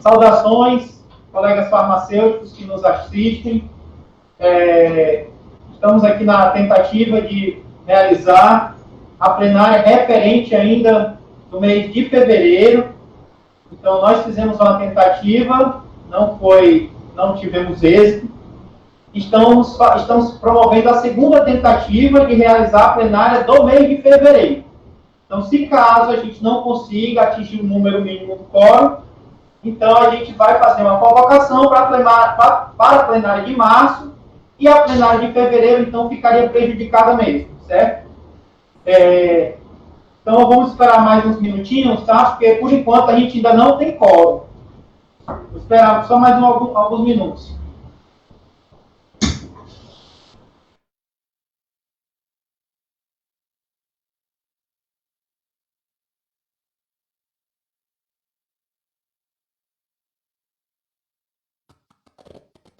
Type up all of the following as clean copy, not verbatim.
Saudações, colegas farmacêuticos que nos assistem. Estamos aqui na tentativa de realizar a plenária referente ainda no mês de fevereiro. Então, nós fizemos uma tentativa, não tivemos êxito. Estamos promovendo a segunda tentativa de realizar a plenária do mês de fevereiro. Então, se caso a gente não consiga atingir o número mínimo do quórum, então a gente vai fazer uma convocação para a plenária de março, e a plenária de fevereiro, então, ficaria prejudicada mesmo, certo? Então, vamos esperar mais uns minutinhos, tá? Porque, por enquanto, a gente ainda não tem quórum. Vou esperar só mais alguns minutos.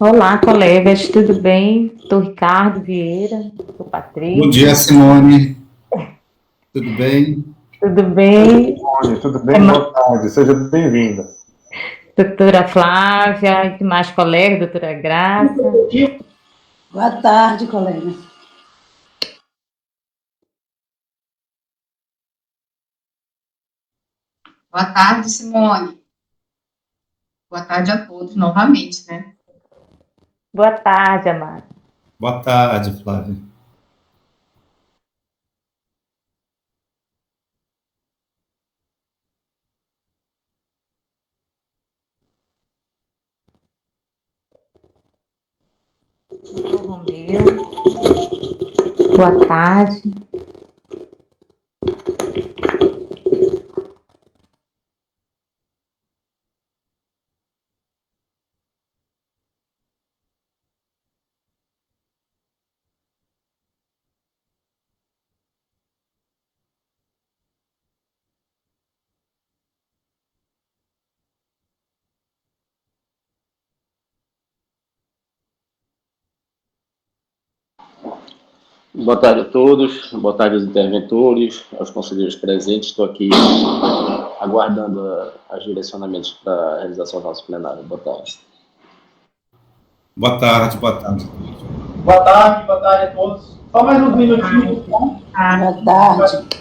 Olá, colegas, tudo bem? Sou Ricardo Vieira, sou Patrícia. Bom dia, Simone. Tudo bem? Tudo bem? Simone, tudo bem? Boa tarde, seja bem-vinda. Doutora Flávia, e mais colegas, doutora Graça. Boa tarde, colega. Boa tarde, Simone. Boa tarde a todos novamente, né? Boa tarde, Amado. Boa tarde, Flávia. Romeu. Boa tarde. Boa tarde a todos, boa tarde aos interventores, aos conselheiros presentes. Estou aqui aguardando os direcionamentos para a realização do nosso plenário. Boa tarde. Boa tarde, boa tarde. Boa tarde a todos. Só mais uns minutinhos, tá? Boa tarde.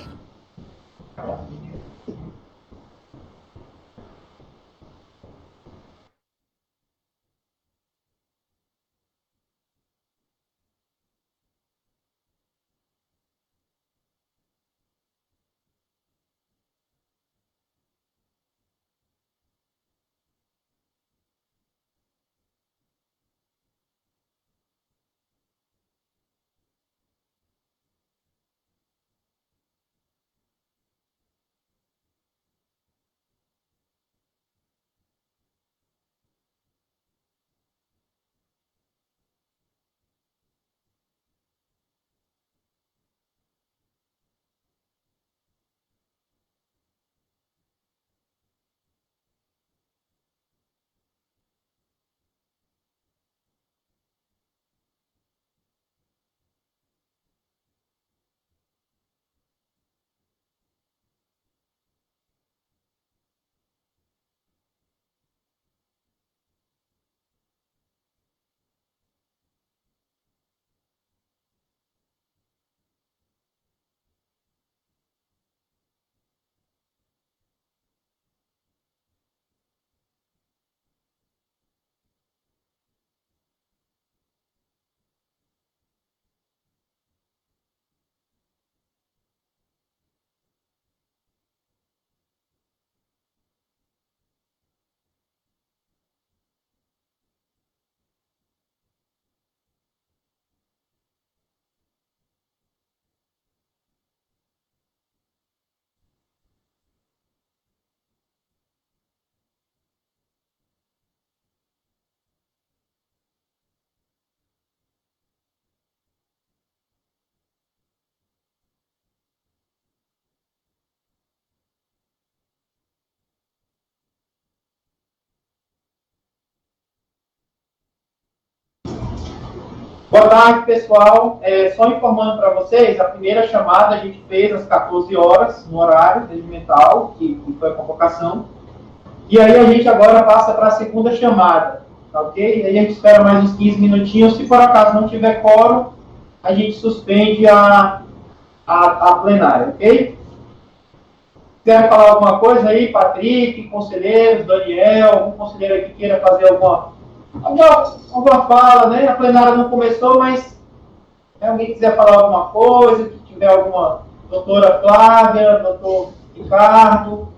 Boa tarde, pessoal. Só informando para vocês, a primeira chamada a gente fez às 14 horas, no horário regimental, que foi a convocação. E aí a gente agora passa para a segunda chamada, tá ok? E aí a gente espera mais uns 15 minutinhos. Se por acaso não tiver quórum, a gente suspende a plenária, ok? Quer falar alguma coisa aí, Patrick, conselheiros, Daniel, algum conselheiro aí que queira fazer alguma fala, né? A plenária não começou, mas se alguém quiser falar alguma coisa, que tiver alguma, doutora Flávia, doutor Ricardo,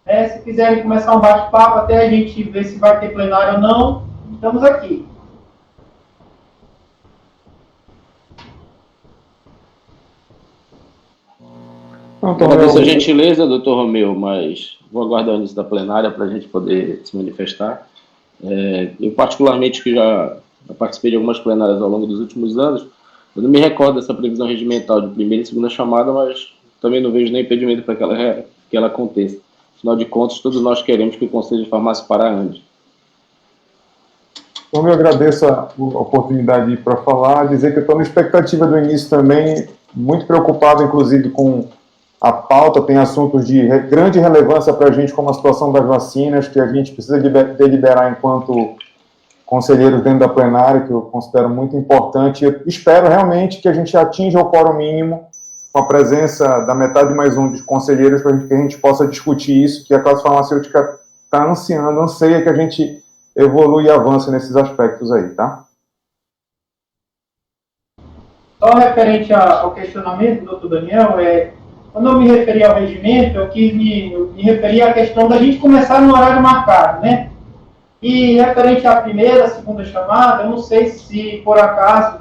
né? Se quiserem começar um bate-papo até a gente ver se vai ter plenário ou não, estamos aqui. Agradeço a gentileza, doutor Romeu, mas vou aguardar o início da plenária para a gente poder se manifestar. Eu, particularmente, que já participei de algumas plenárias ao longo dos últimos anos, eu não me recordo dessa previsão regimental de primeira e segunda chamada, mas também não vejo nenhum impedimento para que ela aconteça. Afinal de contas, todos nós queremos que o Conselho de Farmácia Pará ande. Então, eu agradeço a oportunidade para falar, dizer que eu estou na expectativa do início também, muito preocupado, inclusive, com a pauta. Tem assuntos de grande relevância para a gente, como a situação das vacinas, que a gente precisa deliberar enquanto conselheiros dentro da plenária, que eu considero muito importante. Eu espero realmente que a gente atinja o quórum mínimo, com a presença da metade mais um dos conselheiros, para que a gente possa discutir isso, que a classe farmacêutica está anseia que a gente evolua e avance nesses aspectos aí, tá? Só referente ao questionamento do doutor Daniel, quando eu me referi ao regimento, eu quis me referir à questão da gente começar no horário marcado, né? E referente à primeira, segunda chamada, eu não sei se, por acaso,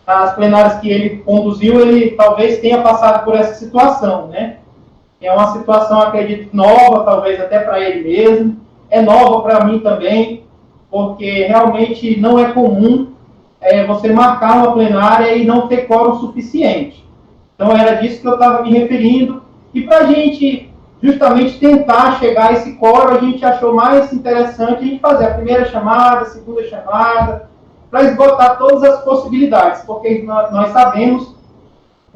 as plenárias que ele conduziu, ele talvez tenha passado por essa situação, né? É uma situação, acredito, nova, talvez até para ele mesmo. É nova para mim também, porque realmente não é comum você marcar uma plenária e não ter quórum suficiente. Então, era disso que eu estava me referindo. E para a gente, justamente, tentar chegar a esse quórum, a gente achou mais interessante a gente fazer a primeira chamada, a segunda chamada, para esgotar todas as possibilidades, porque nós sabemos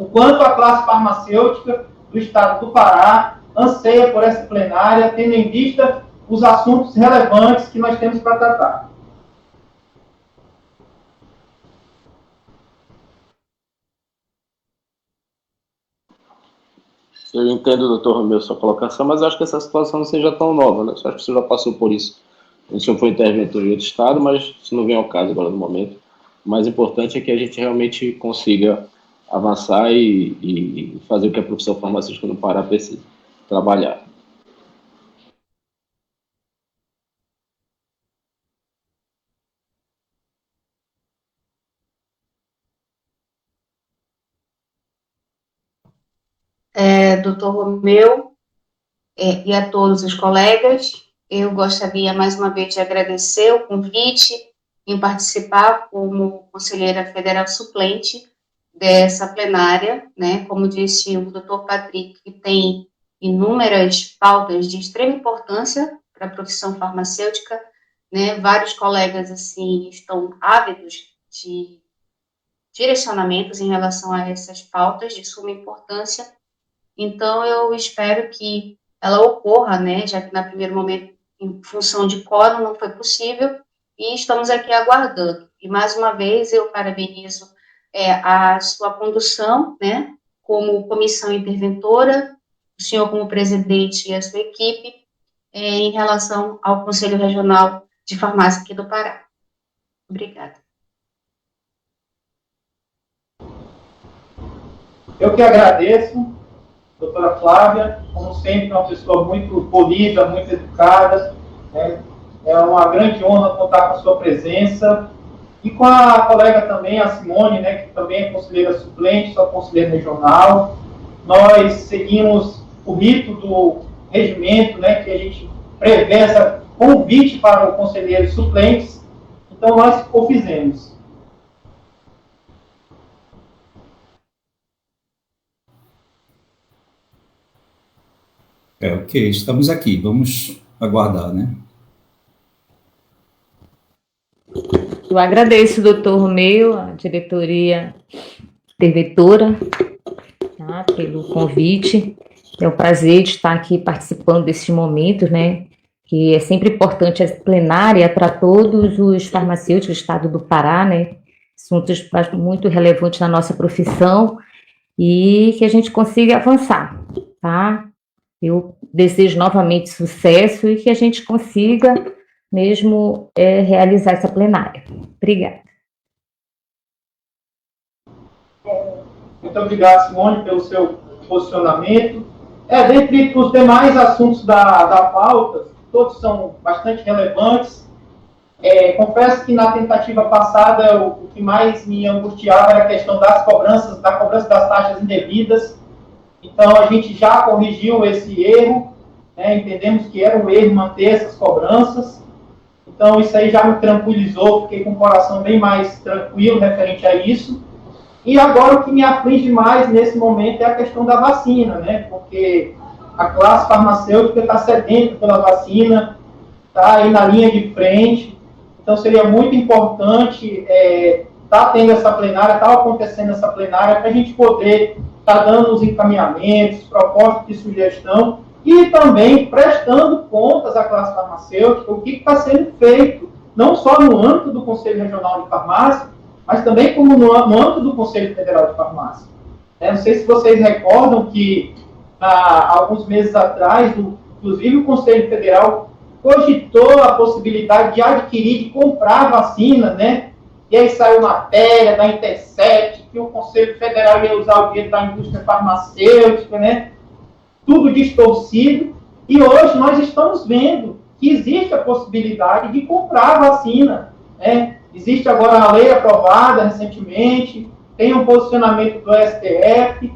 o quanto a classe farmacêutica do Estado do Pará anseia por essa plenária, tendo em vista os assuntos relevantes que nós temos para tratar. Eu entendo, doutor Romeu, sua colocação, mas acho que essa situação não seja tão nova, né? Acho que você já passou por isso. O senhor foi interventor em outro estado, mas isso não vem ao caso agora no momento. O mais importante é que a gente realmente consiga avançar e fazer o que a profissão farmacêutica no Pará precisa, trabalhar. Doutor Romeu e a todos os colegas, eu gostaria mais uma vez de agradecer o convite em participar como conselheira federal suplente dessa plenária, né? Como disse o doutor Patrick, que tem inúmeras pautas de extrema importância para a profissão farmacêutica, né? Vários colegas, assim, estão ávidos de direcionamentos em relação a essas pautas de suma importância. Então, eu espero que ela ocorra, né, já que, no primeiro momento, em função de quórum, não foi possível, e estamos aqui aguardando. E, mais uma vez, eu parabenizo a sua condução, né, como comissão interventora, o senhor como presidente e a sua equipe, em relação ao Conselho Regional de Farmácia aqui do Pará. Obrigada. Eu que agradeço, doutora Flávia, como sempre, uma pessoa muito polida, muito educada, né? É uma grande honra contar com a sua presença, e com a colega também, a Simone, né, que também é conselheira suplente, sua conselheira regional. Nós seguimos o rito do regimento, né, que a gente prevê esse convite para os conselheiros suplentes, então nós o fizemos. Ok, estamos aqui, vamos aguardar, né? Eu agradeço, doutor Romeu, a diretoria interventora, tá, pelo convite. É um prazer de estar aqui participando desses momentos, né? Que é sempre importante a plenária para todos os farmacêuticos do estado do Pará, né? Assuntos muito relevantes na nossa profissão e que a gente consiga avançar, tá? Eu desejo novamente sucesso e que a gente consiga mesmo realizar essa plenária. Obrigada. Muito obrigado, Simone, pelo seu posicionamento. Dentre os demais assuntos da pauta, todos são bastante relevantes. Confesso que na tentativa passada, o que mais me angustiava era a questão da cobrança das taxas indevidas. Então, a gente já corrigiu esse erro, né? Entendemos que era um erro manter essas cobranças. Então, isso aí já me tranquilizou, fiquei com o coração bem mais tranquilo referente a isso. E agora, o que me aflige mais nesse momento é a questão da vacina, né? Porque a classe farmacêutica está sedenta pela vacina, está aí na linha de frente. Então, seria muito importante estar tendo essa plenária, estar acontecendo essa plenária, para a gente poder estar dando os encaminhamentos, propostas de sugestão e também prestando contas à classe farmacêutica, o que está sendo feito, não só no âmbito do Conselho Regional de Farmácia, mas também como no âmbito do Conselho Federal de Farmácia. Não sei se vocês recordam que, há alguns meses atrás, inclusive o Conselho Federal cogitou a possibilidade de adquirir, de comprar vacina, né? E aí saiu matéria da Intercept, que o Conselho Federal ia usar o dinheiro da indústria farmacêutica, né? Tudo distorcido. E hoje nós estamos vendo que existe a possibilidade de comprar a vacina, né? Existe agora a lei aprovada recentemente, tem um posicionamento do STF.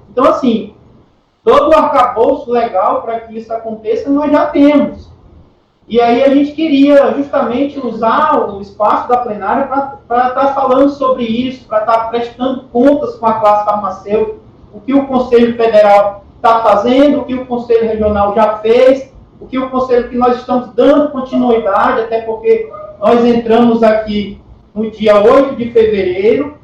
Então, assim, todo o arcabouço legal para que isso aconteça nós já temos. E aí a gente queria justamente usar o espaço da plenária para estar falando sobre isso, para estar prestando contas com a classe farmacêutica, o que o Conselho Federal está fazendo, o que o Conselho Regional já fez, o que o Conselho, que nós estamos dando continuidade, até porque nós entramos aqui no dia 8 de fevereiro,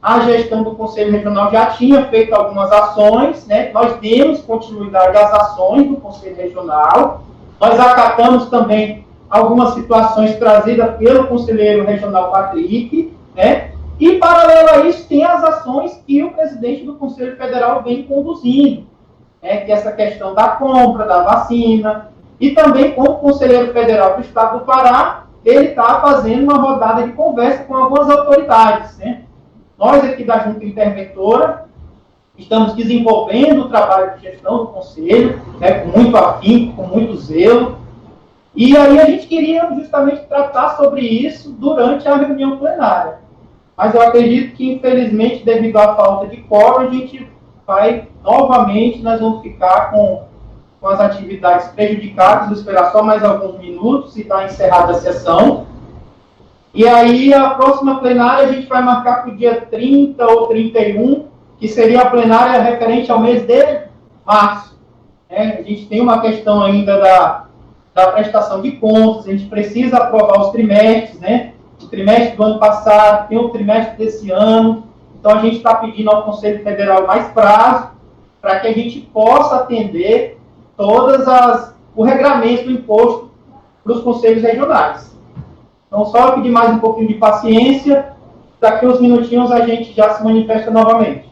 a gestão do Conselho Regional já tinha feito algumas ações, né? Nós demos continuidade às ações do Conselho Regional, nós acatamos também algumas situações trazidas pelo conselheiro regional Patrick, né? E, paralelo a isso, tem as ações que o presidente do Conselho Federal vem conduzindo, né? Que é essa questão da compra da vacina, e também, como conselheiro federal do Estado do Pará, ele está fazendo uma rodada de conversa com algumas autoridades, né? Nós aqui da Junta Interventora estamos desenvolvendo o trabalho de gestão do Conselho, né, com muito afinco, com muito zelo, e aí a gente queria justamente tratar sobre isso durante a reunião plenária. Mas eu acredito que, infelizmente, devido à falta de quórum, a gente vai, novamente, nós vamos ficar com as atividades prejudicadas, vou esperar só mais alguns minutos e está encerrada a sessão. E aí, a próxima plenária a gente vai marcar para o dia 30 ou 31, que seria a plenária referente ao mês de março. A gente tem uma questão ainda da prestação de contas, a gente precisa aprovar os trimestres, né? O trimestre do ano passado, tem o trimestre desse ano, então a gente está pedindo ao Conselho Federal mais prazo para que a gente possa atender o regramento do imposto para os conselhos regionais. Então, só pedir mais um pouquinho de paciência, daqui a uns minutinhos a gente já se manifesta novamente.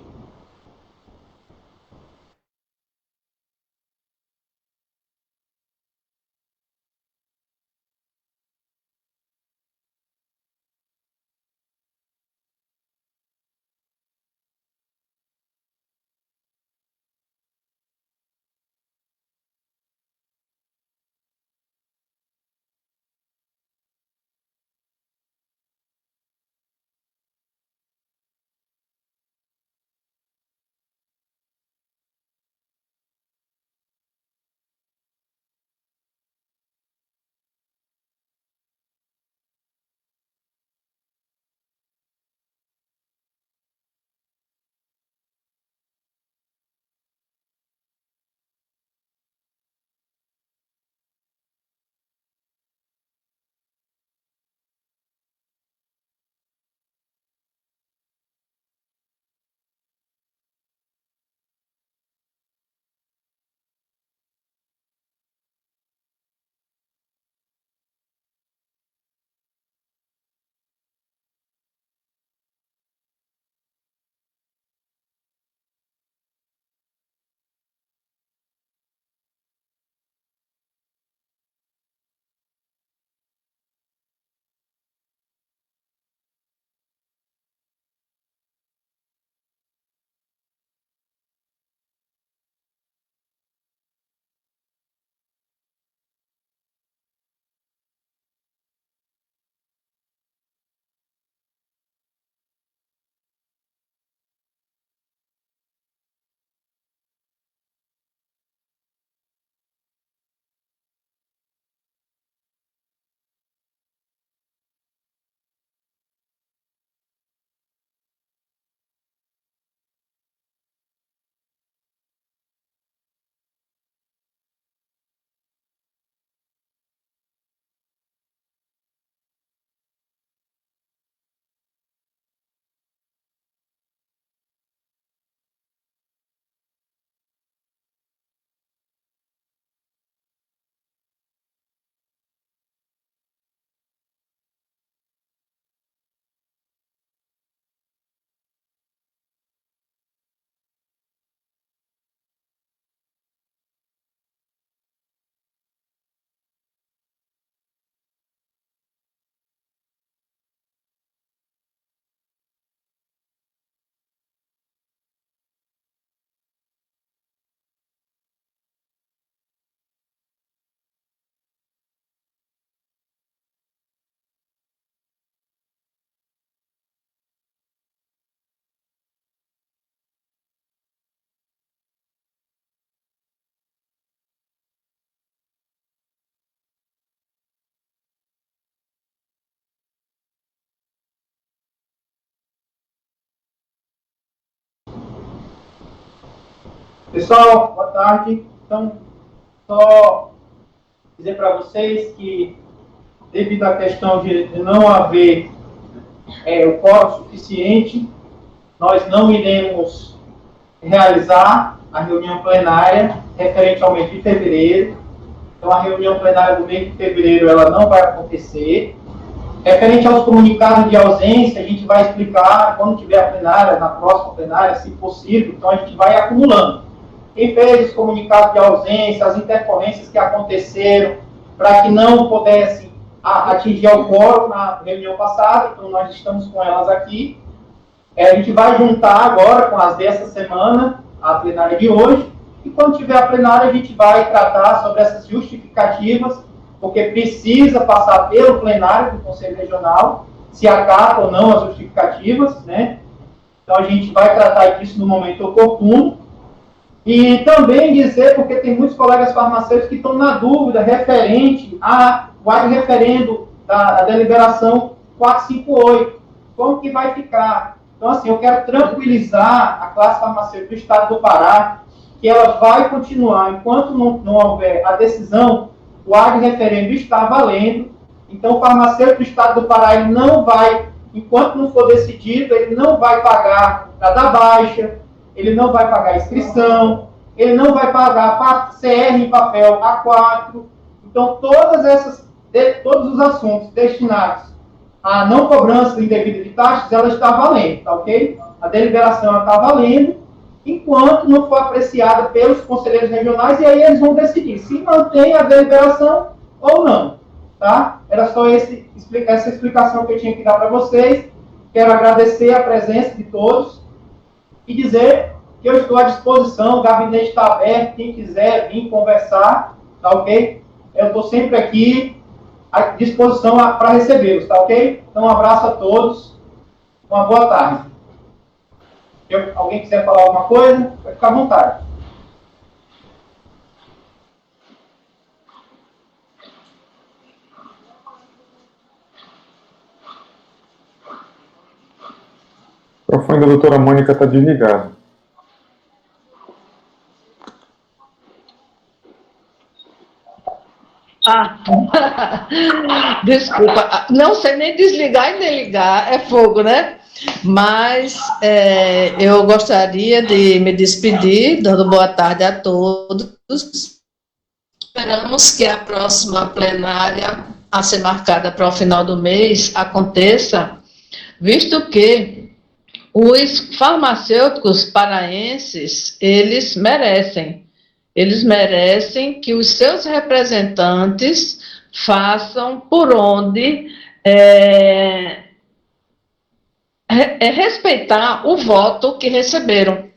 Pessoal, boa tarde. Então, só dizer para vocês que, devido à questão de não haver o quórum suficiente, nós não iremos realizar a reunião plenária referente ao mês de fevereiro. Então, a reunião plenária do mês de fevereiro ela não vai acontecer. Referente aos comunicados de ausência, a gente vai explicar quando tiver a plenária, na próxima plenária, se possível. Então, a gente vai acumulando. Quem fez os comunicados de ausência, as intercorrências que aconteceram, para que não pudesse atingir o quórum na reunião passada, então nós estamos com elas aqui. A gente vai juntar agora com as dessa semana, a plenária de hoje, e quando tiver a plenária a gente vai tratar sobre essas justificativas, porque precisa passar pelo plenário do Conselho Regional, se acata ou não as justificativas, né? Então a gente vai tratar disso no momento oportuno. E também dizer, porque tem muitos colegas farmacêuticos que estão na dúvida referente ao referendo da deliberação 458, como que vai ficar? Então, assim, eu quero tranquilizar a classe farmacêutica do Estado do Pará, que ela vai continuar, enquanto não houver a decisão, o referendo está valendo. Então, o farmacêutico do Estado do Pará, ele não vai, enquanto não for decidido, ele não vai pagar para dar baixa, ele não vai pagar inscrição, ele não vai pagar CR em papel A4. Então, todos os assuntos destinados à não cobrança indevida de taxas, ela está valendo, tá ok? A deliberação está valendo, enquanto não for apreciada pelos conselheiros regionais, e aí eles vão decidir se mantém a deliberação ou não, tá? Era só essa explicação que eu tinha que dar para vocês. Quero agradecer a presença de todos e dizer que eu estou à disposição, o gabinete está aberto, quem quiser vir conversar, tá ok? Eu estou sempre aqui à disposição para recebê-los, tá ok? Então, um abraço a todos, uma boa tarde. Alguém quiser falar alguma coisa, vai ficar à vontade. O microfone da doutora Mônica está desligado. Desculpa, não sei nem desligar e nem ligar, é fogo, né? Mas eu gostaria de me despedir, dando boa tarde a todos. Esperamos que a próxima plenária, a ser marcada para o final do mês, aconteça, visto que os farmacêuticos paraenses, eles merecem que os seus representantes façam por onde respeitar o voto que receberam.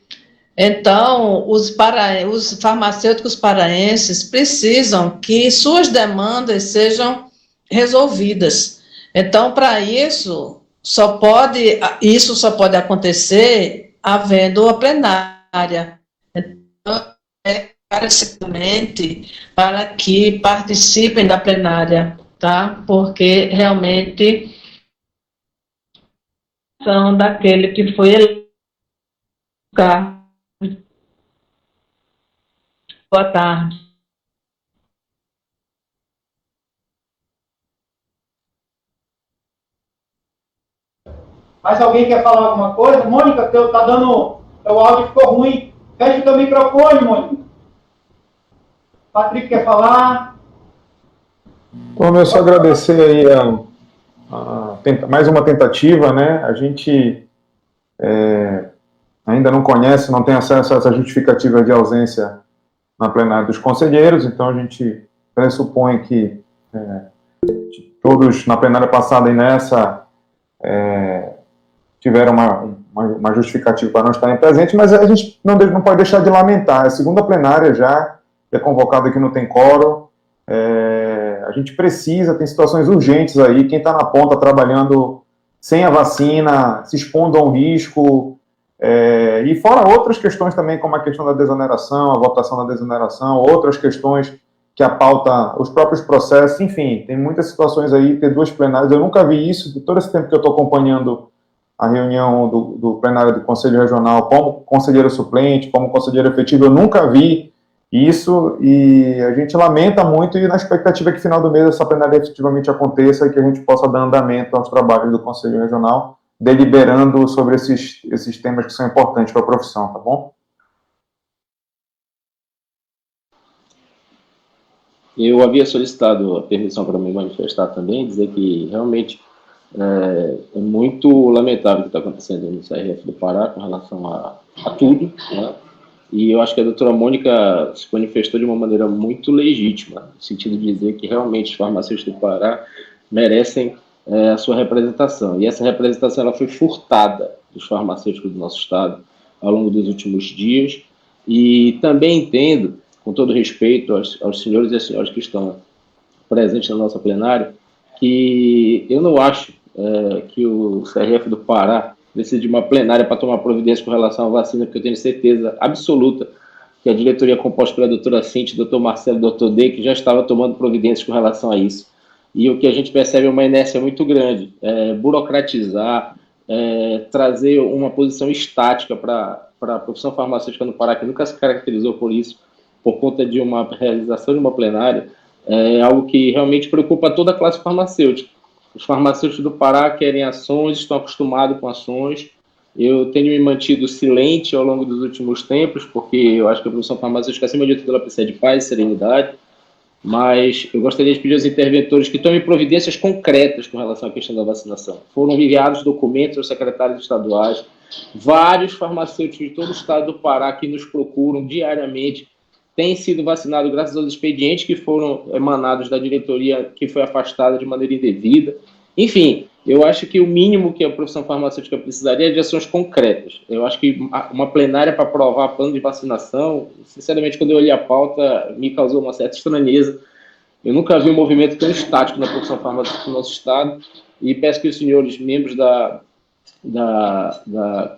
Então, os farmacêuticos paraenses precisam que suas demandas sejam resolvidas. Então, para isso só pode acontecer havendo a plenária. Então, encarecidamente para que participem da plenária, tá? Porque realmente são daquele que foi eleito. Boa tarde. Mais alguém quer falar alguma coisa? Mônica, teu áudio ficou ruim. Fecha o teu microfone, Mônica. Patrick quer falar? Então, eu só agradecer aí mais uma tentativa, né? A gente ainda não conhece, não tem acesso a essa justificativa de ausência na plenária dos conselheiros, então a gente pressupõe que todos na plenária passada e nessa tiveram uma justificativa para não estarem presentes, mas a gente não pode deixar de lamentar. É a segunda plenária já, que é convocada aqui, não tem quórum. A gente precisa, tem situações urgentes aí, quem está na ponta trabalhando sem a vacina, se expondo a um risco, e fora outras questões também, como a questão da desoneração, a votação da desoneração, outras questões que a pauta, os próprios processos, enfim, tem muitas situações aí, ter duas plenárias. Eu nunca vi isso, de todo esse tempo que eu estou acompanhando a reunião do plenário do Conselho Regional, como conselheiro suplente, como conselheiro efetivo, eu nunca vi isso, e a gente lamenta muito, e na expectativa que final do mês essa plenária efetivamente aconteça e que a gente possa dar andamento aos trabalhos do Conselho Regional. deliberando sobre esses temas que são importantes para a profissão, tá bom? Eu havia solicitado a permissão para me manifestar também, dizer que realmente é muito lamentável o que está acontecendo no CRF do Pará com relação a tudo, né? E eu acho que a doutora Mônica se manifestou de uma maneira muito legítima, no sentido de dizer que realmente os farmacêuticos do Pará merecem a sua representação. E essa representação ela foi furtada dos farmacêuticos do nosso estado ao longo dos últimos dias. E também entendo, com todo respeito aos senhores e às senhoras que estão presentes na nossa plenária, que eu não acho que o CRF do Pará precisa de uma plenária para tomar providência com relação à vacina, porque eu tenho certeza absoluta que a diretoria composta pela doutora Cintia, doutor Marcelo e doutor D, que já estava tomando providências com relação a isso. E o que a gente percebe é uma inércia muito grande, burocratizar, trazer uma posição estática para a profissão farmacêutica no Pará, que nunca se caracterizou por isso, por conta de uma realização de uma plenária, é algo que realmente preocupa toda a classe farmacêutica. Os farmacêuticos do Pará querem ações, estão acostumados com ações. Eu tenho me mantido silente ao longo dos últimos tempos, porque eu acho que a profissão farmacêutica, acima de tudo, ela precisa de paz e serenidade. Mas eu gostaria de pedir aos interventores que tomem providências concretas com relação à questão da vacinação. Foram enviados documentos aos secretários estaduais, vários farmacêuticos de todo o estado do Pará que nos procuram diariamente têm sido vacinados graças aos expedientes que foram emanados da diretoria que foi afastada de maneira indevida. Enfim, eu acho que o mínimo que a profissão farmacêutica precisaria é de ações concretas. Eu acho que uma plenária para aprovar plano de vacinação, sinceramente, quando eu olhei a pauta, me causou uma certa estranheza. Eu nunca vi um movimento tão estático na profissão farmacêutica no nosso estado e peço que os senhores, membros da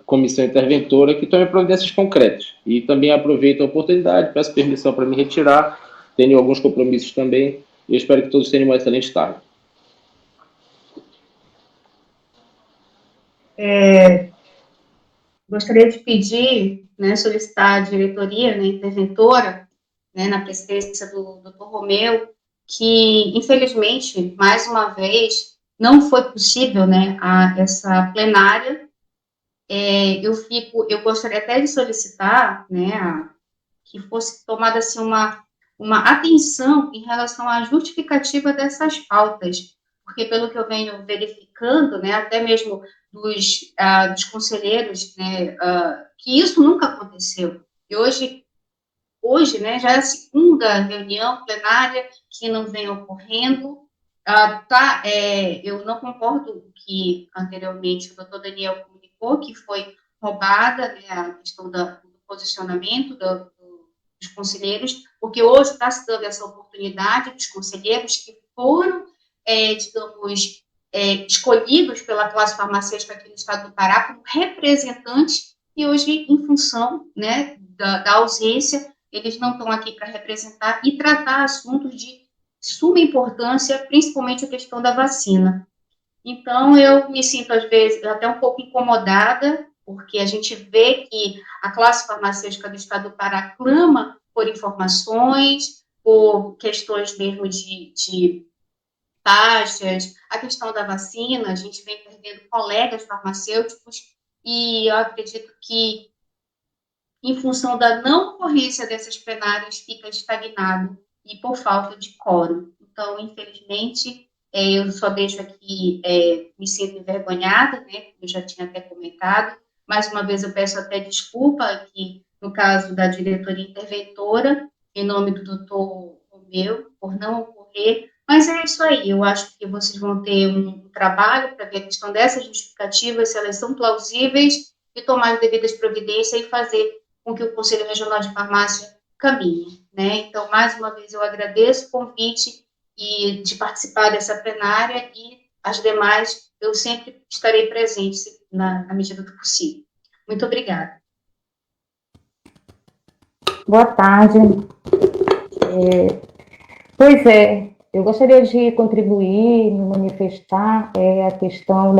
comissão interventora, que tomem providências concretas. E também aproveito a oportunidade, peço permissão para me retirar, tenho alguns compromissos também, e eu espero que todos tenham uma excelente tarde. Gostaria de pedir, solicitar a diretoria, interventora, na presidência do Dr. Romeu, que, infelizmente, mais uma vez, não foi possível, essa plenária. Eu gostaria até de solicitar, que fosse tomada assim uma atenção em relação à justificativa dessas pautas, porque pelo que eu venho verificando, até mesmo dos conselheiros, que isso nunca aconteceu. E hoje, já é a segunda reunião plenária que não vem ocorrendo. Eu não concordo que anteriormente o doutor Daniel comunicou que foi roubada a questão do posicionamento dos conselheiros, porque hoje está se dando essa oportunidade dos conselheiros que foram, digamos, escolhidos pela classe farmacêutica aqui no estado do Pará como representantes, e hoje, em função da ausência, eles não estão aqui para representar e tratar assuntos de suma importância, principalmente a questão da vacina. Então, eu me sinto, às vezes, até um pouco incomodada, porque a gente vê que a classe farmacêutica do estado do Pará clama por informações, por questões mesmo de taxas, a questão da vacina, a gente vem perdendo colegas farmacêuticos, e eu acredito que, em função da não ocorrência dessas plenárias, fica estagnado e por falta de quórum. Então, infelizmente, eu só deixo aqui, me sinto envergonhada, eu já tinha até comentado. Mais uma vez, eu peço até desculpa aqui, no caso da diretoria interventora, em nome do doutor Romeu, por não ocorrer, mas é isso aí, eu acho que vocês vão ter um trabalho para ver a questão dessas justificativas, se elas são plausíveis, e tomar as devidas providências e fazer com que o Conselho Regional de Farmácia caminhe, Então, mais uma vez, eu agradeço o convite e de participar dessa plenária, e as demais eu sempre estarei presente na medida do possível. Muito obrigada. Boa tarde. Eu gostaria de contribuir, me manifestar, a questão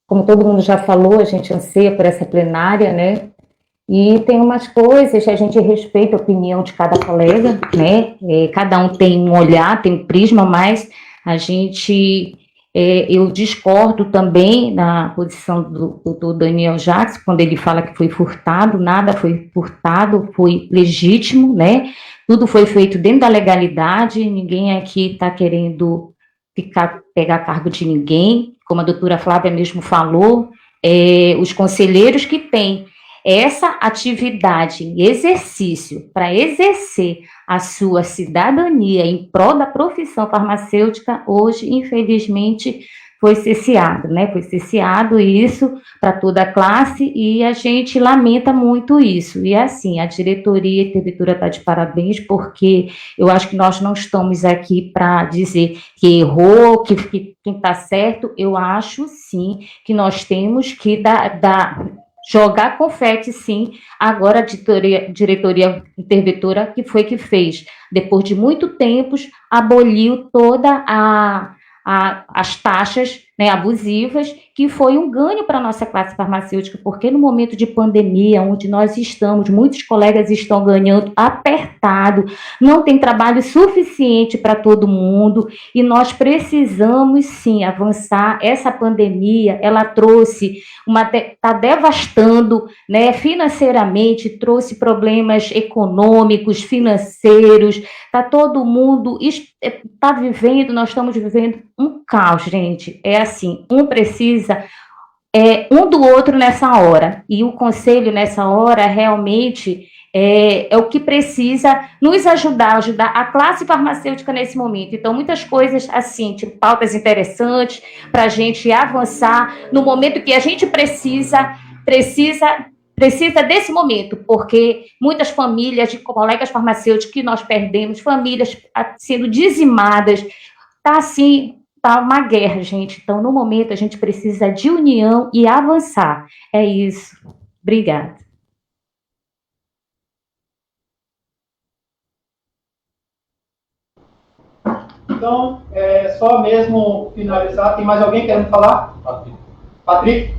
como todo mundo já falou, a gente anseia por essa plenária, E tem umas coisas, a gente respeita a opinião de cada colega, Cada um tem um olhar, tem um prisma, mas a gente Eu discordo também da posição do doutor Daniel Jacques, quando ele fala que foi furtado, nada foi furtado, foi legítimo, né? Tudo foi feito dentro da legalidade, ninguém aqui está querendo pegar cargo de ninguém, como a doutora Flávia mesmo falou, os conselheiros que têm essa atividade, exercício, para exercer a sua cidadania em prol da profissão farmacêutica, hoje, infelizmente, foi cesseado, né? Foi cesseado isso para toda a classe e a gente lamenta muito isso. E assim, a diretoria e a interventora está de parabéns, porque eu acho que nós não estamos aqui para dizer que errou, que quem está certo. Eu acho, sim, que nós temos que jogar confete, sim. Agora a diretoria interventora que foi que fez, depois de muito tempo, aboliu toda as taxas, né, abusivas, que foi um ganho para a nossa classe farmacêutica, porque no momento de pandemia, onde nós estamos, muitos colegas estão ganhando apertado, não tem trabalho suficiente para todo mundo, e nós precisamos, sim, avançar. Essa pandemia, ela trouxe está devastando, né, financeiramente, trouxe problemas econômicos, financeiros, está todo mundo, está vivendo, nós estamos vivendo um caos, gente. É assim, um precisa um do outro nessa hora, e o conselho nessa hora realmente é o que precisa nos ajudar a classe farmacêutica nesse momento. Então, muitas coisas assim, tipo pautas interessantes para a gente avançar no momento que a gente precisa desse momento, porque muitas famílias de colegas farmacêuticos que nós perdemos, famílias sendo dizimadas, está assim, está uma guerra, gente. Então, no momento, a gente precisa de união e avançar. É isso. Obrigada. Então, só mesmo finalizar. Tem mais alguém querendo falar? Patrick?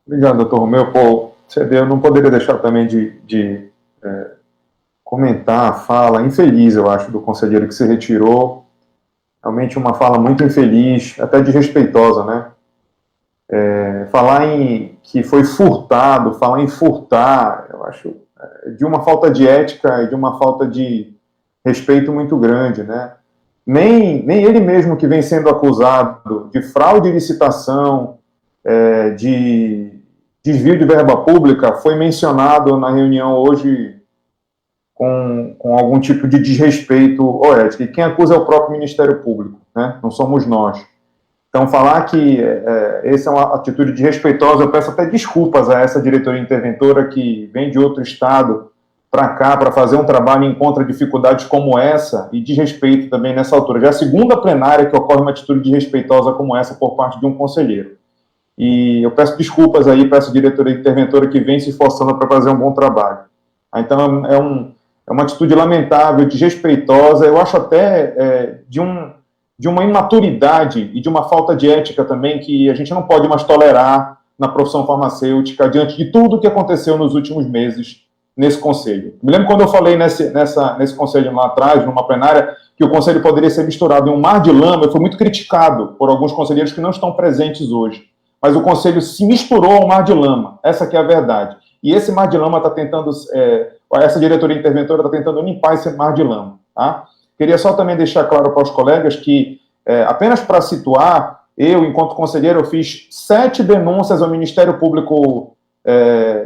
Obrigado, doutor Romeu. Pô, eu não poderia deixar também de comentar a fala infeliz, eu acho, do conselheiro que se retirou. Realmente uma fala muito infeliz, até desrespeitosa, né? Falar em que foi furtado, falar em furtar, eu acho de uma falta de ética e de uma falta de respeito muito grande, né? Nem ele mesmo que vem sendo acusado de fraude de licitação, de desvio de verba pública, foi mencionado na reunião hoje com algum tipo de desrespeito ou ética. E quem acusa é o próprio Ministério Público, né? Não somos nós. Então, falar que essa é uma atitude desrespeitosa, eu peço até desculpas a essa diretoria interventora que vem de outro estado para cá, para fazer um trabalho e encontra dificuldades como essa, e desrespeito também nessa altura. Já é a segunda plenária que ocorre uma atitude desrespeitosa como essa por parte de um conselheiro. E eu peço desculpas aí para essa diretoria interventora que vem se esforçando para fazer um bom trabalho. Então, é uma atitude lamentável, desrespeitosa, eu acho até de uma imaturidade e de uma falta de ética também que a gente não pode mais tolerar na profissão farmacêutica diante de tudo que aconteceu nos últimos meses nesse conselho. Me lembro quando eu falei nesse conselho lá atrás, numa plenária, que o conselho poderia ser misturado em um mar de lama. Eu fui muito criticado por alguns conselheiros que não estão presentes hoje. Mas o conselho se misturou ao mar de lama. Essa que é a verdade. E esse mar de lama está tentando... essa diretoria interventora está tentando limpar esse mar de lama. Tá? Queria só também deixar claro para os colegas que, apenas para situar, eu, enquanto conselheiro, eu fiz 7 denúncias ao Ministério Público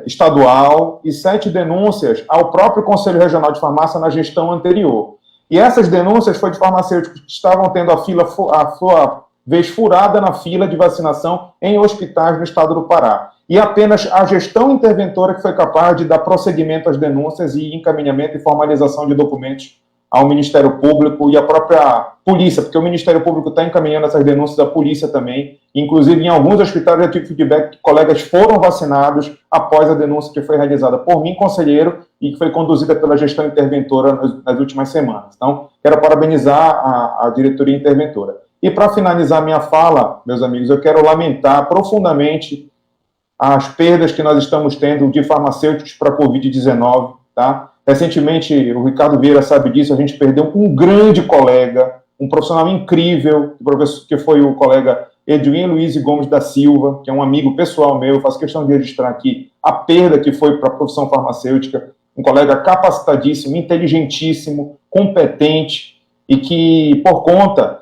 Estadual e 7 denúncias ao próprio Conselho Regional de Farmácia na gestão anterior. E essas denúncias foi de farmacêuticos que estavam tendo a sua vez furada na fila de vacinação em hospitais no estado do Pará. E apenas a gestão interventora que foi capaz de dar prosseguimento às denúncias e encaminhamento e formalização de documentos ao Ministério Público e à própria polícia, porque o Ministério Público está encaminhando essas denúncias à polícia também. Inclusive, em alguns hospitais já tive feedback que colegas foram vacinados após a denúncia que foi realizada por mim, conselheiro, e que foi conduzida pela gestão interventora nas últimas semanas. Então, quero parabenizar a diretoria interventora. E para finalizar minha fala, meus amigos, eu quero lamentar profundamente as perdas que nós estamos tendo de farmacêuticos para a Covid-19, tá? Recentemente, o Ricardo Vieira sabe disso, a gente perdeu um grande colega, um profissional incrível, que foi o colega Edwin Luiz Gomes da Silva, que é um amigo pessoal meu, faço questão de registrar aqui a perda que foi para a profissão farmacêutica, um colega capacitadíssimo, inteligentíssimo, competente, e que, por conta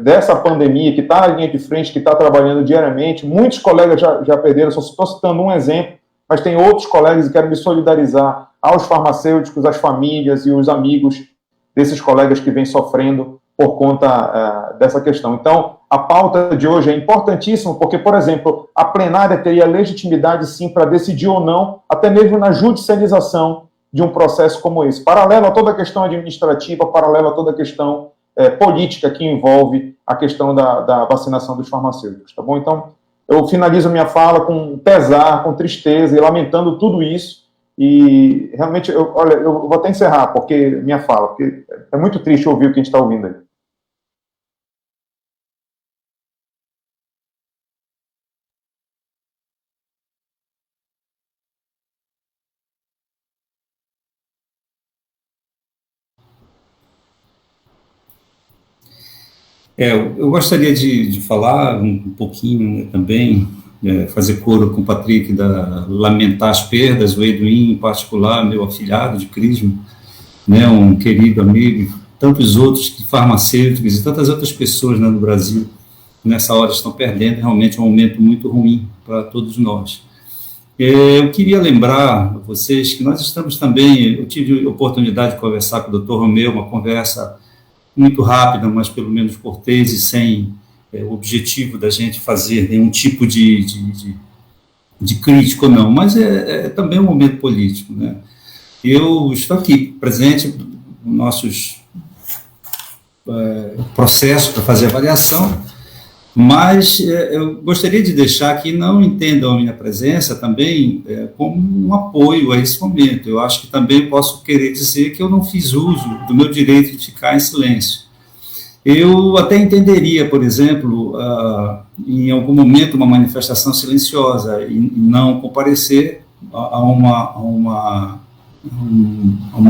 dessa pandemia, que está na linha de frente, que está trabalhando diariamente, muitos colegas já perderam, só estou citando um exemplo, mas tem outros colegas, e quero me solidarizar aos farmacêuticos, às famílias e os amigos desses colegas que vêm sofrendo por conta dessa questão. Então, a pauta de hoje é importantíssima, porque, por exemplo, a plenária teria legitimidade, sim, para decidir ou não, até mesmo na judicialização de um processo como esse, paralelo a toda a questão administrativa, paralelo a toda a questão política que envolve a questão da vacinação dos farmacêuticos, tá bom? Então, eu finalizo minha fala com pesar, com tristeza e lamentando tudo isso, e realmente, eu vou até encerrar minha fala, porque é muito triste ouvir o que a gente está ouvindo aí. Eu gostaria de falar um pouquinho, né, também, fazer coro com o Patrick, lamentar as perdas, o Edwin em particular, meu afilhado de Crisma, né, um querido amigo, tantos outros farmacêuticos e tantas outras pessoas, né, no Brasil, nessa hora estão perdendo, realmente é um momento muito ruim para todos nós. Eu queria lembrar a vocês que nós estamos também, eu tive a oportunidade de conversar com o Dr. Romeu, uma conversa muito rápida, mas pelo menos cortês e sem o objetivo da gente fazer nenhum tipo de crítico, não, mas é também um momento político, né? Eu estou aqui presente nos nossos processos para fazer avaliação, mas eu gostaria de deixar que não entendam a minha presença também como um apoio a esse momento. Eu acho que também posso querer dizer que eu não fiz uso do meu direito de ficar em silêncio. Eu até entenderia, por exemplo, em algum momento uma manifestação silenciosa e não comparecer a uma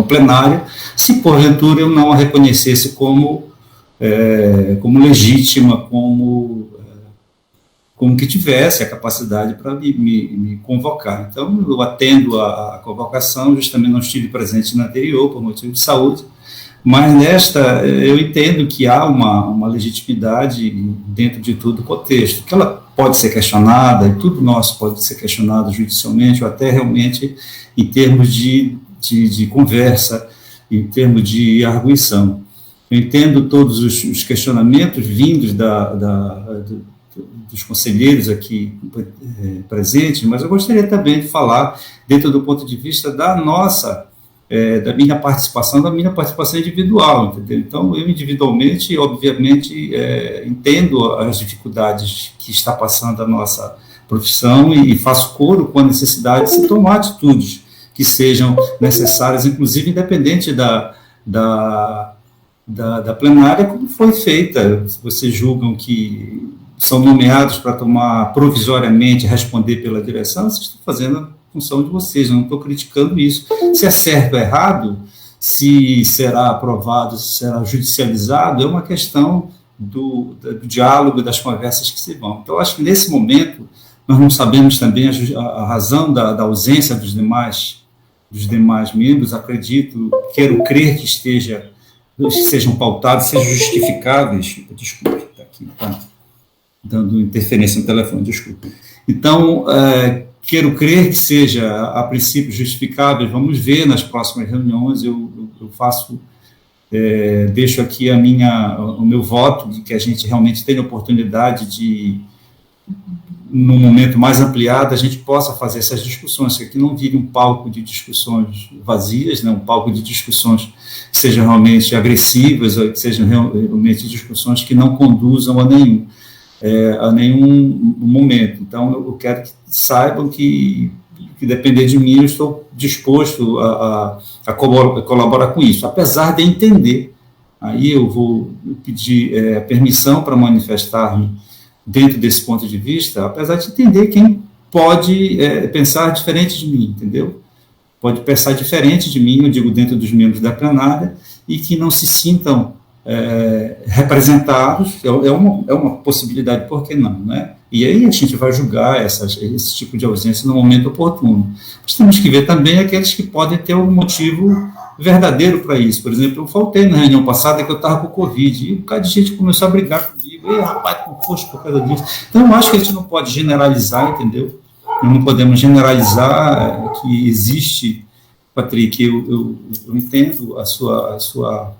plenária, se porventura eu não a reconhecesse como legítima, como que tivesse a capacidade para me convocar. Então, eu atendo a convocação, justamente não estive presente na anterior, por motivo de saúde, mas nesta eu entendo que há uma legitimidade dentro de todo o contexto, que ela pode ser questionada, e tudo nosso pode ser questionado judicialmente, ou até realmente em termos de conversa, em termos de arguição. Eu entendo todos os questionamentos vindos dos conselheiros aqui presentes, mas eu gostaria também de falar, dentro do ponto de vista da minha participação individual, entendeu? Então, eu individualmente, obviamente, entendo as dificuldades que está passando a nossa profissão e faço coro com a necessidade de se tomar atitudes que sejam necessárias, inclusive independente da plenária, como foi feita. Vocês julgam que são nomeados para tomar provisoriamente, responder pela direção, vocês estão fazendo a função de vocês, eu não estou criticando isso. Se é certo ou errado, se será aprovado, se será judicializado, é uma questão do diálogo, das conversas que se vão. Então, acho que nesse momento, nós não sabemos também a razão da ausência dos demais membros, quero crer que sejam pautados, sejam justificáveis. Desculpe, está aqui, tá dando interferência no telefone, desculpe. Então, quero crer que seja, a princípio, justificável. Vamos ver nas próximas reuniões. Eu deixo aqui o meu voto de que a gente realmente tenha oportunidade de, num momento mais ampliado, a gente possa fazer essas discussões, que aqui não vire um palco de discussões vazias, né, um palco de discussões que sejam realmente agressivas, ou que sejam realmente discussões que não conduzam a nenhum momento. Então, eu quero que saibam que depender de mim, eu estou disposto a colaborar com isso, apesar de entender. Aí eu vou pedir permissão para manifestar-me dentro desse ponto de vista, apesar de entender quem pode pensar diferente de mim, entendeu? Pode pensar diferente de mim, eu digo, dentro dos membros da plenária, e que não se sintam representados, é uma possibilidade, por que não, né? E aí a gente vai julgar esse tipo de ausência no momento oportuno. Mas temos que ver também aqueles que podem ter um motivo verdadeiro para isso. Por exemplo, eu faltei na reunião passada que eu estava com Covid, e um bocado de gente começou a brigar comigo, ei, rapaz, como foste por causa disso. Então, eu acho que a gente não pode generalizar, entendeu? Não podemos generalizar que existe, Patrick, eu entendo a sua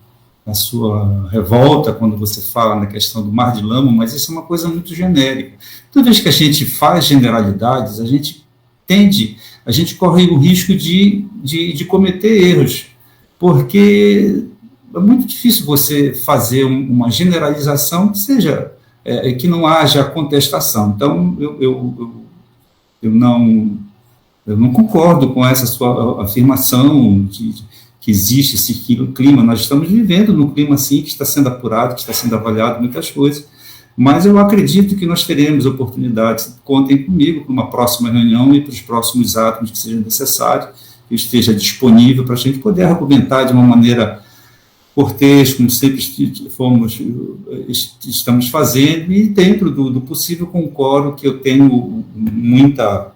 revolta quando você fala na questão do mar de lama, mas isso é uma coisa muito genérica. Toda vez que a gente faz generalidades, a gente corre o risco de cometer erros, porque é muito difícil você fazer uma generalização que seja, que não haja contestação. Então, eu não concordo com essa sua afirmação que existe esse clima. Nós estamos vivendo num clima, sim, que está sendo apurado, que está sendo avaliado muitas coisas, mas eu acredito que nós teremos oportunidades. Contem comigo para uma próxima reunião e para os próximos atos que sejam necessários, que eu esteja disponível para a gente poder argumentar de uma maneira cortês, como sempre estamos fazendo, e dentro do possível concordo que eu tenho muita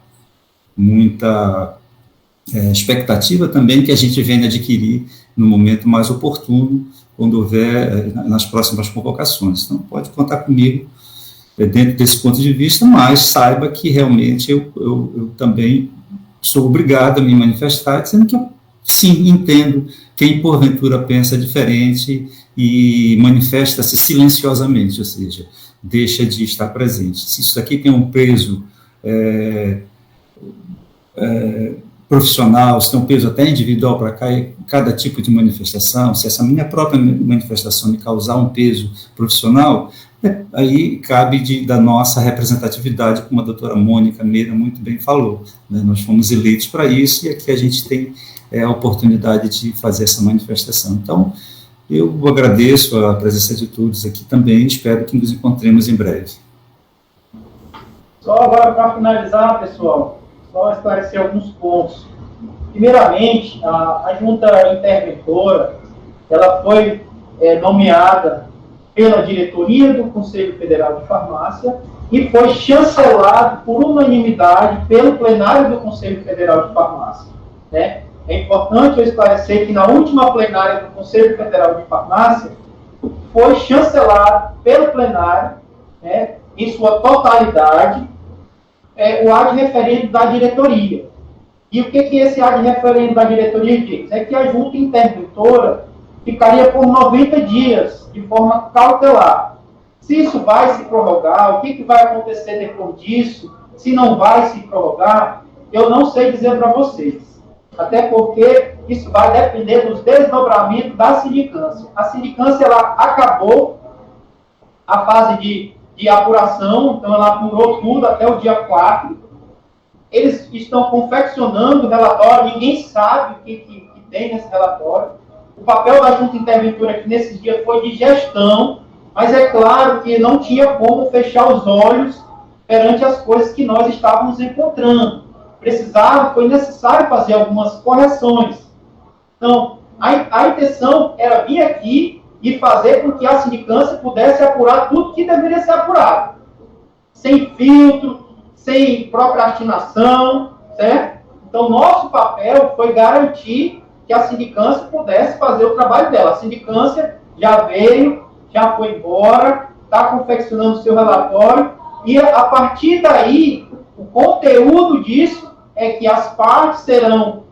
expectativa também que a gente venha adquirir no momento mais oportuno, quando houver nas próximas convocações. Então, pode contar comigo dentro desse ponto de vista, mas saiba que realmente eu também sou obrigado a me manifestar, dizendo que eu, sim, entendo quem porventura pensa diferente e manifesta-se silenciosamente, ou seja, deixa de estar presente. Se isso aqui tem um peso profissional, se tem um peso até individual para cada tipo de manifestação, se essa minha própria manifestação me causar um peso profissional, aí cabe da nossa representatividade, como a doutora Mônica Meira muito bem falou, né? Nós fomos eleitos para isso e aqui a gente tem a oportunidade de fazer essa manifestação. Então, eu agradeço a presença de todos aqui também, espero que nos encontremos em breve. Só agora para finalizar, pessoal, só esclarecer alguns pontos. Primeiramente, a junta interventora, ela foi nomeada pela diretoria do Conselho Federal de Farmácia e foi chancelado por unanimidade pelo plenário do Conselho Federal de Farmácia, né? É importante eu esclarecer que na última plenária do Conselho Federal de Farmácia foi chancelado pelo plenário, né, em sua totalidade, o ad referendo da diretoria. E o que esse ad referendo da diretoria diz? É que a junta interventora ficaria por 90 dias, de forma cautelar. Se isso vai se prorrogar, o que vai acontecer depois disso, se não vai se prorrogar, eu não sei dizer para vocês. Até porque isso vai depender dos desdobramentos da sindicância. A sindicância, ela acabou a fase de apuração, então ela apurou tudo até o dia 4. Eles estão confeccionando o relatório, ninguém sabe o que tem nesse relatório. O papel da junta interventora aqui nesses dias foi de gestão, mas é claro que não tinha como fechar os olhos perante as coisas que nós estávamos encontrando. Foi necessário fazer algumas correções. Então, a intenção era vir aqui e fazer com que a sindicância pudesse apurar tudo que deveria ser apurado. Sem filtro, sem procrastinação, certo? Então, nosso papel foi garantir que a sindicância pudesse fazer o trabalho dela. A sindicância já veio, já foi embora, está confeccionando o seu relatório, e a partir daí, o conteúdo disso é que as partes serão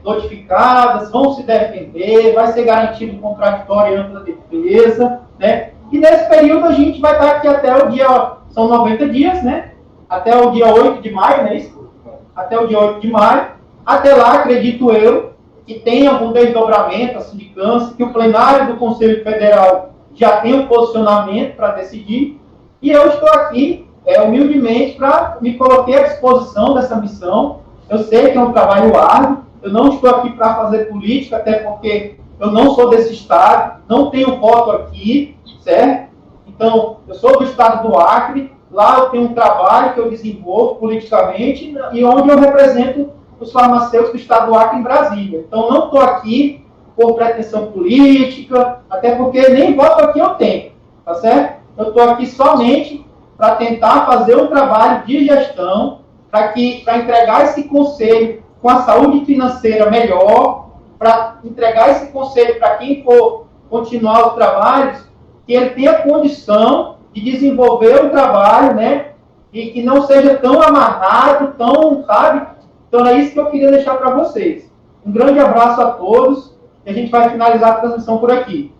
notificadas, vão se defender, vai ser garantido contraditório e ampla defesa, né? E nesse período a gente vai estar aqui até o dia, são 90 dias, né? Até o dia 8 de maio, não é isso? Até o dia 8 de maio. Até lá, acredito eu, que tem algum desdobramento, a sindicância, que o plenário do Conselho Federal já tem um posicionamento para decidir, e eu estou aqui, humildemente, me coloquei à disposição dessa missão. Eu sei que é um trabalho árduo, eu não estou aqui para fazer política, até porque eu não sou desse estado, não tenho voto aqui, certo? Então, eu sou do estado do Acre, lá eu tenho um trabalho que eu desenvolvo politicamente e onde eu represento os farmacêuticos do estado do Acre em Brasília. Então, não estou aqui por pretensão política, até porque nem voto aqui eu tenho, tá certo? Eu estou aqui somente para tentar fazer um trabalho de gestão para entregar esse conselho com a saúde financeira melhor, para entregar esse conselho para quem for continuar os trabalhos, que ele tenha condição de desenvolver o trabalho, né? E que não seja tão amarrado, tão, sabe? Então é isso que eu queria deixar para vocês. Um grande abraço a todos e a gente vai finalizar a transmissão por aqui.